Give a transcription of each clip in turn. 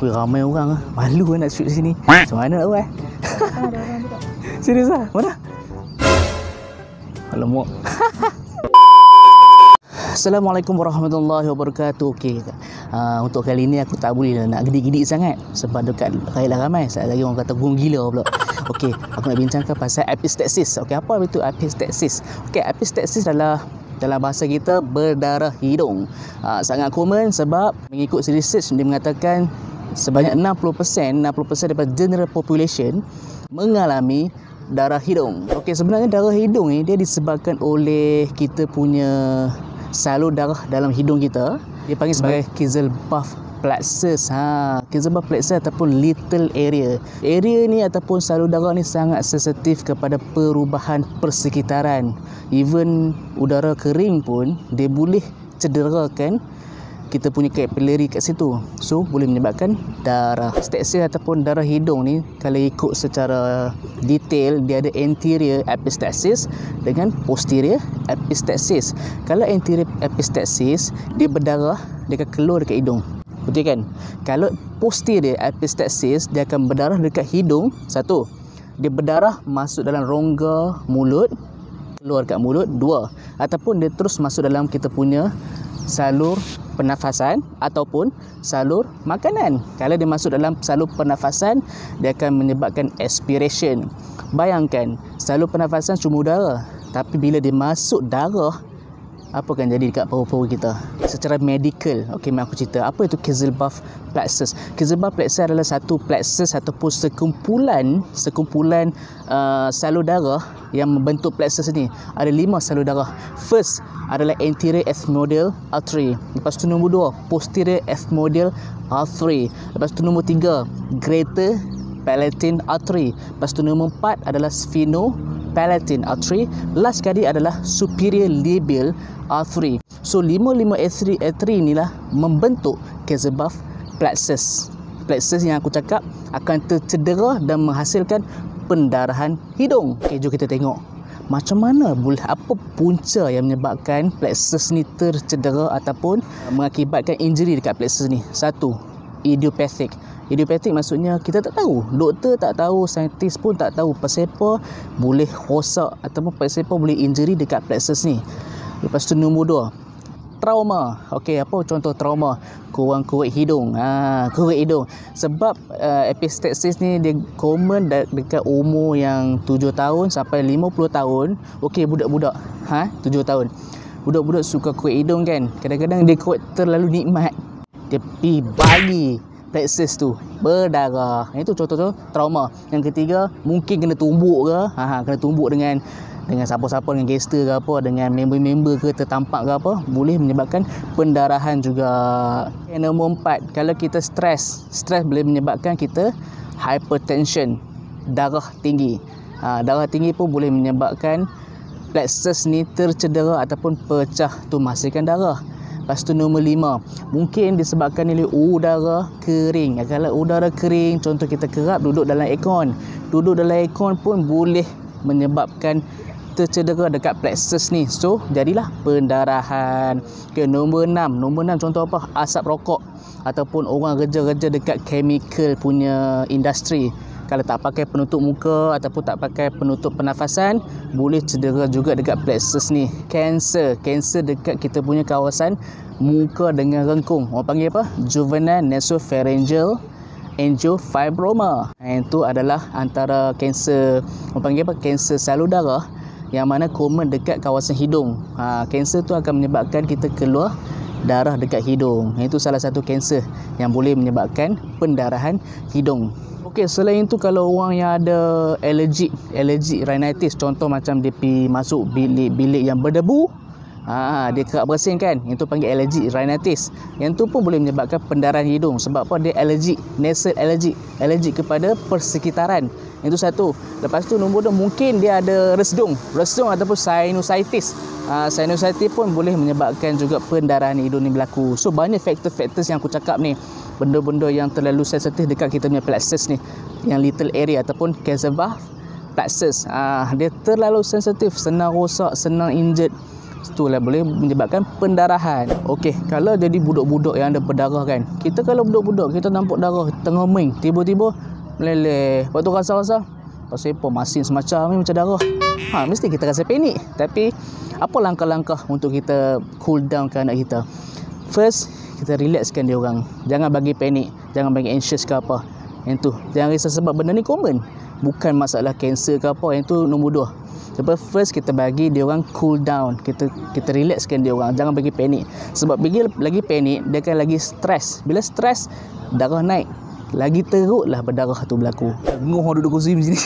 Wih, ramai orang. Malu nak shoot sini. Macam mana nak buat? Ada orang juga. Serius lah? Mana? Alamak. Assalamualaikum warahmatullahi wabarakatuh. Okey, untuk kali ni aku tak boleh nak gedik-gedik sangat sebab dekat Raya ramai. Saya lagi orang kata gong gila pula. Okey, aku nak bincangkan pasal epistaxis. Okey, apa itu epistaxis? Okey, epistaxis adalah dalam bahasa kita berdarah hidung. Sangat common sebab mengikut research dia mengatakan sebanyak 60% daripada general population mengalami darah hidung. Okey, sebenarnya darah hidung ni dia disebabkan oleh kita punya salur darah dalam hidung kita. Dia panggil sebagai Kieselbach plexus. Kieselbach plexus ataupun little area. Area ni ataupun salur darah ni sangat sensitif kepada perubahan persekitaran. Even udara kering pun dia boleh cederakan kita punya kapilari kat situ. So boleh menyebabkan darah. Epistaxis ataupun darah hidung ni kalau ikut secara detail dia ada anterior epistaxis dengan posterior epistaxis. Kalau anterior epistaxis dia berdarah, dia akan keluar dekat hidung. Betul kan? Kalau posterior epistaxis dia akan berdarah dekat hidung. Satu, dia berdarah masuk dalam rongga mulut, keluar dekat mulut. Dua, ataupun dia terus masuk dalam kita punya salur pernafasan ataupun salur makanan. Kalau dia masuk dalam salur pernafasan, dia akan menyebabkan aspiration. Bayangkan, salur pernafasan cuma udara, tapi bila dia masuk darah, apa akan jadi dekat paru-paru kita? Secara medical, okey, mari aku cerita. Apa itu Kieselbach plexus? Kieselbach plexus adalah satu plexus ataupun sekumpulan salur darah yang membentuk plexus ni. Ada 5 salur darah. First adalah anterior ethmoidal artery. Lepas tu nombor 2, posterior ethmoidal artery. Lepas tu nombor 3, greater palatine artery. Lepas tu nombor 4 adalah sphenopalatine artery. Last sekali adalah superior labial artery. So 5 artery inilah membentuk Kieselbach plexus. Plexus yang aku cakap akan tercedera dan menghasilkan pendarahan hidung. Okey, jom kita tengok macam mana apa punca yang menyebabkan plexus ni tercedera ataupun mengakibatkan injury dekat plexus ni. Satu, idiopathic. Idiopathic maksudnya kita tak tahu, doktor tak tahu, saintis pun tak tahu pasal apa boleh rosak ataupun pasal apa boleh injury dekat plexus ni. Lepas tu nombor 2, trauma. Okey, apa contoh trauma? Korek hidung. Korek hidung. Sebab epistaxis ni dia common dekat umur yang 7 tahun sampai 50 tahun. Okey, budak-budak 7 tahun. Budak-budak suka korek hidung kan. Kadang-kadang dia korek terlalu nikmat. Dia pergi bagi plexus tu berdarah. Itu contoh trauma. Yang ketiga, mungkin kena tumbuk ke. Kena tumbuk dengan siapa-siapa, dengan gangster ke apa, dengan member-member ke, tertampak ke apa, boleh menyebabkan pendarahan juga. Okay, nombor 4, kalau kita stres boleh menyebabkan kita hypertension, darah tinggi. Darah tinggi pun boleh menyebabkan plexus ni tercedera ataupun pecah tu menghasilkan darah. Lepas tu nombor 5, mungkin disebabkan oleh udara kering. Kalau udara kering, contoh kita kerap duduk dalam aircon. Duduk dalam aircon pun boleh menyebabkan tercedera dekat plexus ni. So jadilah pendarahan. Okay, nombor 6 contoh apa? Asap rokok ataupun orang kerja-kerja dekat chemical punya industri. Kalau tak pakai penutup muka ataupun tak pakai penutup pernafasan, boleh cedera juga dekat plexus ni. Kanser dekat kita punya kawasan muka dengan rengkung. Orang panggil apa? Juvenile nasopharyngeal angiofibroma. Itu adalah antara kanser, orang panggil apa? Kanser salur darah yang mana common dekat kawasan hidung. Kanser tu akan menyebabkan kita keluar darah dekat hidung. Itu salah satu kanser yang boleh menyebabkan pendarahan hidung. Okey, selain itu kalau orang yang ada allergic rhinitis, contoh macam dia pergi masuk bilik yang berdebu, dia kerap bersin kan, itu panggil allergic rhinitis. Yang tu pun boleh menyebabkan pendarahan hidung. Sebab apa? Dia allergic, nasal allergic kepada persekitaran. Itu satu. Lepas tu nombor 2, mungkin dia ada resdung ataupun sinusitis. Sinusitis pun boleh menyebabkan juga pendarahan hidung ni berlaku. So banyak faktor-faktor yang aku cakap ni, benda-benda yang terlalu sensitif dekat kita punya plexus ni, yang little area ataupun Kieselbach plexus. Dia terlalu sensitif, senang rosak, senang injured. Itulah boleh menyebabkan pendarahan. Okey, kalau jadi budak-budak yang ada berdarah kan, kita kalau budak-budak kita nampak darah tengah main, tiba-tiba meleleh, lepas tu rasa-rasa pasal apa masin semacam ni macam darah, mesti kita rasa panik. Tapi apa langkah-langkah untuk kita cool down ke anak kita? First, kita relaxkan dia orang. Jangan bagi panik, jangan bagi anxious ke apa. Yang tu, jangan risau sebab benda ni common. Bukan masalah kanser ke apa, yang tu nombor 2. Sebab first kita bagi dia orang cool down, kita relaxkan dia orang, jangan bagi panik. Sebab bila lagi panik, dia akan lagi stres. Bila stres, darah naik, lagi teruklah berdarah tu berlaku. Ngoh duduk kursi macam ni.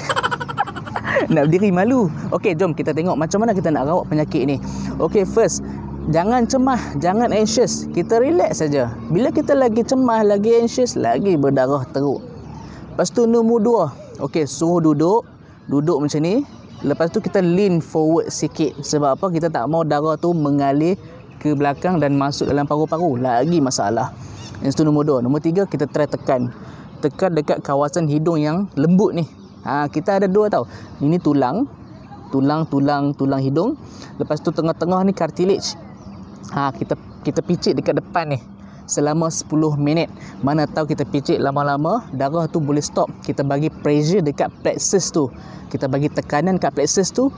Nak berdiri malu. Okey, jom kita tengok macam mana kita nak rawat penyakit ni. Okey, first, jangan cemah, jangan anxious. Kita relax saja. Bila kita lagi cemah, lagi anxious, lagi berdarah teruk. Lepas tu nombor 2. Okey, suruh duduk macam ni. Lepas tu kita lean forward sikit. Sebab apa? Kita tak mau darah tu mengalir ke belakang dan masuk dalam paru-paru. Lagi masalah. Itu nombor 2. Nombor 3, kita try tekan dekat kawasan hidung yang lembut ni. Kita ada 2 tau. Ini tulang hidung. Lepas tu tengah-tengah ni cartilage. Kita picit dekat depan ni selama 10 minit. Mana tahu kita picit lama-lama, darah tu boleh stop. Kita bagi pressure dekat plexus tu. Kita bagi tekanan kat plexus tu,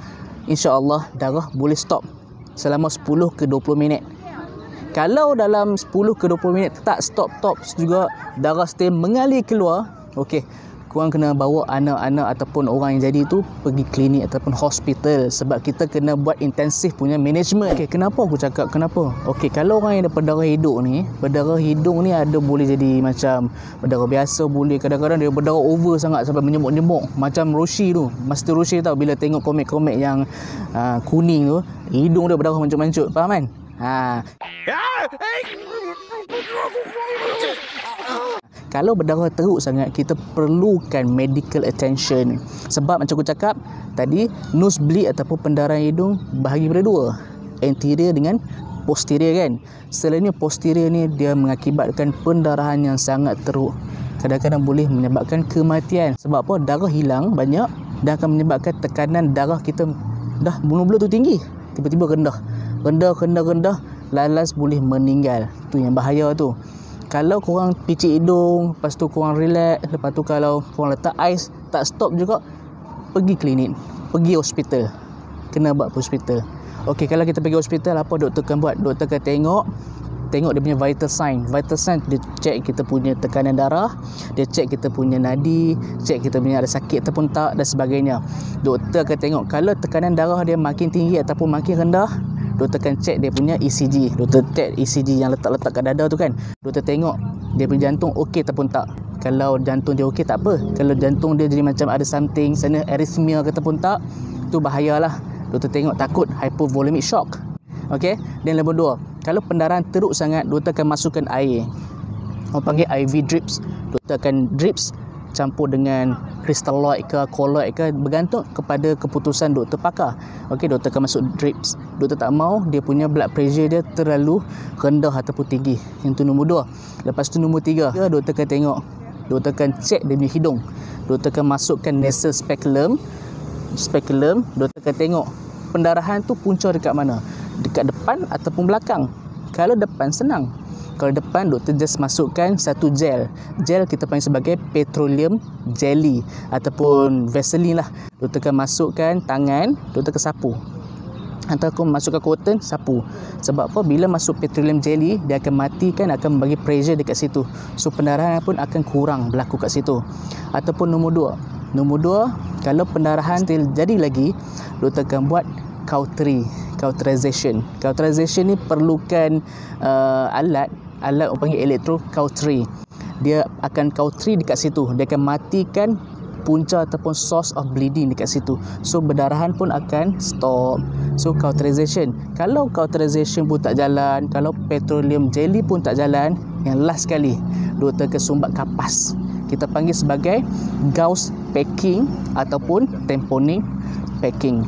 insya-Allah darah boleh stop selama 10 ke 20 minit. Kalau dalam 10 ke 20 minit tak stop juga, darah stay mengalir keluar, okey, korang kena bawa anak-anak ataupun orang yang jadi tu pergi klinik ataupun hospital. Sebab kita kena buat intensif punya management. Okey, kenapa aku cakap kenapa? Okey, kalau orang yang ada berdarah hidung ni ada boleh jadi macam berdarah biasa, boleh kadang-kadang dia berdarah over sangat sampai menyemuk-nyemuk. Macam Roshi tu, Master Roshi tahu, bila tengok komik-komik yang kuning tu, hidung dia berdarah mancut-mancut, faham kan? Kalau berdarah teruk sangat, kita perlukan medical attention. Sebab macam aku cakap tadi, nosebleed ataupun pendarahan hidung bahagi pada 2, anterior dengan posterior kan. Selainnya posterior ni dia mengakibatkan pendarahan yang sangat teruk. Kadang-kadang boleh menyebabkan kematian. Sebab apa? Darah hilang banyak dan akan menyebabkan tekanan darah kita dah mula-mula tu tinggi, tiba-tiba rendah, lalas boleh meninggal. Tu yang bahaya tu. Kalau korang picit hidung, lepas tu korang relax, lepas tu kalau korang letak ais, tak stop juga, pergi klinik, pergi hospital. Kena buat hospital. Okey, kalau kita pergi hospital, apa doktor akan buat? Doktor akan tengok dia punya vital sign. Vital sign, dia check kita punya tekanan darah, dia check kita punya nadi, check kita punya ada sakit ataupun tak dan sebagainya. Doktor akan tengok kalau tekanan darah dia makin tinggi ataupun makin rendah, doktor akan check dia punya ECG. Doktor check ECG yang letak-letak kat dada tu kan. Doktor tengok dia punya jantung okey ataupun tak. Kalau jantung dia okey tak apa. Kalau jantung dia jadi macam ada something, sana arrhythmia ke ataupun tak, tu bahayalah. Doktor tengok takut hypovolemic shock. Okey. Dan nombor 2, kalau pendarahan teruk sangat, doktor akan masukkan air. Orang panggil IV drips. Doktor akan drips campur dengan kristalloid ke colloid ke, bergantung kepada keputusan doktor pakar. Okey, doktor akan masuk drips. Doktor tak mau dia punya blood pressure dia terlalu rendah ataupun tinggi. Yang tu nombor 2. Lepas tu nombor 3, doktor akan tengok, doktor akan check dia punya hidung. Doktor akan masukkan nasal speculum. Doktor akan tengok pendarahan tu punca dekat mana, dekat depan ataupun belakang. Kalau depan senang. Kalau depan, doktor just masukkan satu gel. Gel kita panggil sebagai petroleum jelly ataupun Vaseline lah. Doktor akan masukkan tangan, doktor akan sapu. Ataupun masukkan cotton, sapu. Sebab apa? Bila masuk petroleum jelly, dia akan matikan, akan bagi pressure dekat situ. So pendarahan pun akan kurang berlaku kat situ. Ataupun nombor 2, kalau pendarahan still jadi lagi, doktor akan buat cauterization. Cauterization ni perlukan alat orang panggil electrocautery. Dia akan cautery dekat situ. Dia akan matikan punca ataupun source of bleeding dekat situ. So berdarahan pun akan stop. So cauterization. Kalau cauterization pun tak jalan, kalau petroleum jelly pun tak jalan, yang last sekali, doktor akan sumbat kapas. Kita panggil sebagai gauze packing ataupun tamponing packing.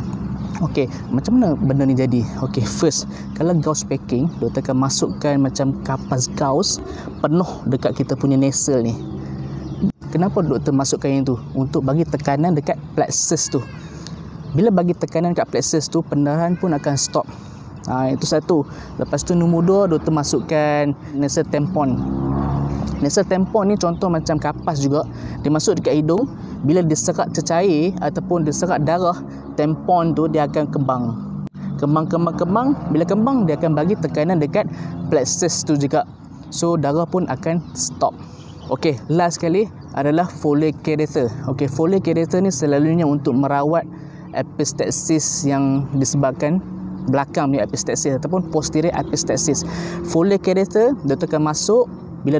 Okey, macam mana benda ni jadi? Okey, first, kalau gauze packing, doktor akan masukkan macam kapas gauze penuh dekat kita punya nasal ni. Kenapa doktor masukkan yang tu? Untuk bagi tekanan dekat plexus tu. Bila bagi tekanan dekat plexus tu, pendarahan pun akan stop. Itu satu. Lepas tu nombor 2, doktor masukkan nasal tampon. Nasal tampon ni contoh macam kapas juga. Dia masuk dekat hidung. Bila dia serat cecair ataupun dia serat darah, tampon tu dia akan kembang. Kembang. Bila kembang, dia akan bagi tekanan dekat plexus tu juga. So, darah pun akan stop. Okey, last sekali adalah Foley catheter. Okey, Foley catheter ni selalunya untuk merawat epistaxis yang disebabkan belakang ni epistaxis ataupun posterior epistaxis. Foley catheter, doktor akan masuk. Bila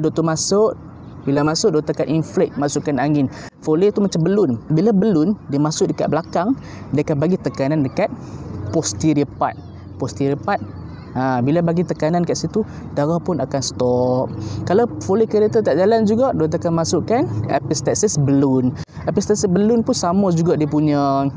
masuk, doktor akan inflate, masukkan angin. Foley tu macam belun. Bila belun, dia masuk dekat belakang, dia akan bagi tekanan dekat posterior part. Bila bagi tekanan kat situ, darah pun akan stop. Kalau Foley catheter tak jalan juga, doktor akan masukkan epistaxis balloon. Epistaxis balloon pun sama juga dia punya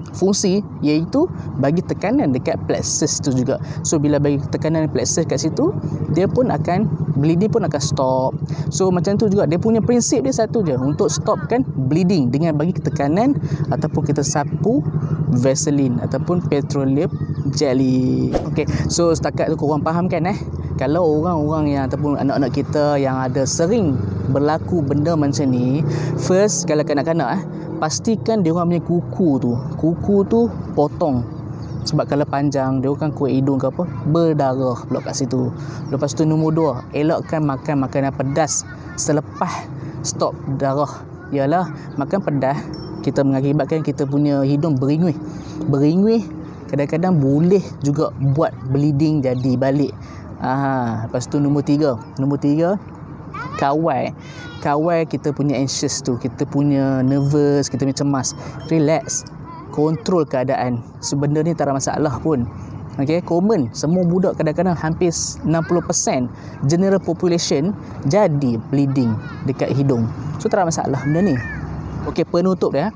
fungsi, iaitu bagi tekanan dekat plexus tu juga. So bila bagi tekanan plexus kat situ, dia pun akan bleeding pun akan stop. So macam tu juga dia punya prinsip dia satu je, untuk stopkan bleeding dengan bagi tekanan ataupun kita sapu Vaseline ataupun petroleum jelly. Okey, so setakat tu korang faham kan kalau orang-orang yang ataupun anak-anak kita yang ada sering berlaku benda macam ni, first kalau kanak-kanak pastikan dia orang punya kuku tu potong. Sebab kalau panjang, dia kan kulit hidung ke apa, berdarah pula kat situ. Lepas tu nombor 2, elakkan makan makanan pedas selepas stop darah. Ialah makan pedas, kita mengakibatkan kita punya hidung beringwih. Kadang-kadang boleh juga buat bleeding jadi balik. Lepas tu nombor 3, kawal kita punya anxious tu, kita punya nervous, kita punya cemas. Relax, kontrol keadaan. Sebenarnya tak ada masalah pun. Okey, common, semua budak kadang-kadang hampir 60% general population jadi bleeding dekat hidung. So tak ada masalah benda ni. Okey, penutup dia.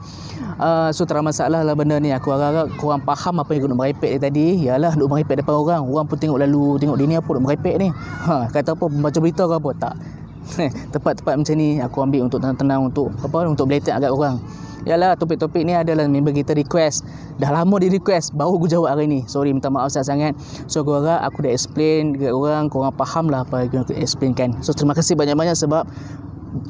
So tak ada masalah lah benda ni. Aku harap korang faham apa yang aku nak merepek tadi. Yalah, duk merepek depan orang pun tengok lalu, tengok dia ni apa duk merepek ni. Kata apa, baca berita ke apa? Tak. Tempat-tempat macam ni aku ambil untuk tenang-tenang, untuk beletak agak orang. Yalah, topik-topik ni adalah member kita request. Dah lama di request, baru aku jawab hari ni. Sorry, minta maaf sangat-sangat. So aku harap aku dah explain dekat korang faham lah apa yang aku explainkan. So terima kasih banyak-banyak sebab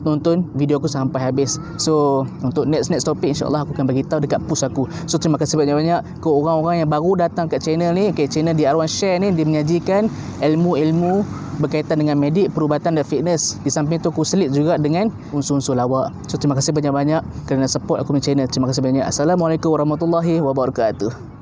nonton video aku sampai habis. So untuk next topik, insyaAllah aku akan bagi tahu dekat post aku. So terima kasih banyak-banyak ke orang-orang yang baru datang kat channel ni. Channel di Arwan Share ni, dia menyajikan ilmu-ilmu berkaitan dengan medik, perubatan dan fitness. Di samping tu aku selit juga dengan unsur-unsur lawak. So terima kasih banyak-banyak kerana support aku punya channel. Terima kasih banyak. Assalamualaikum warahmatullahi wabarakatuh.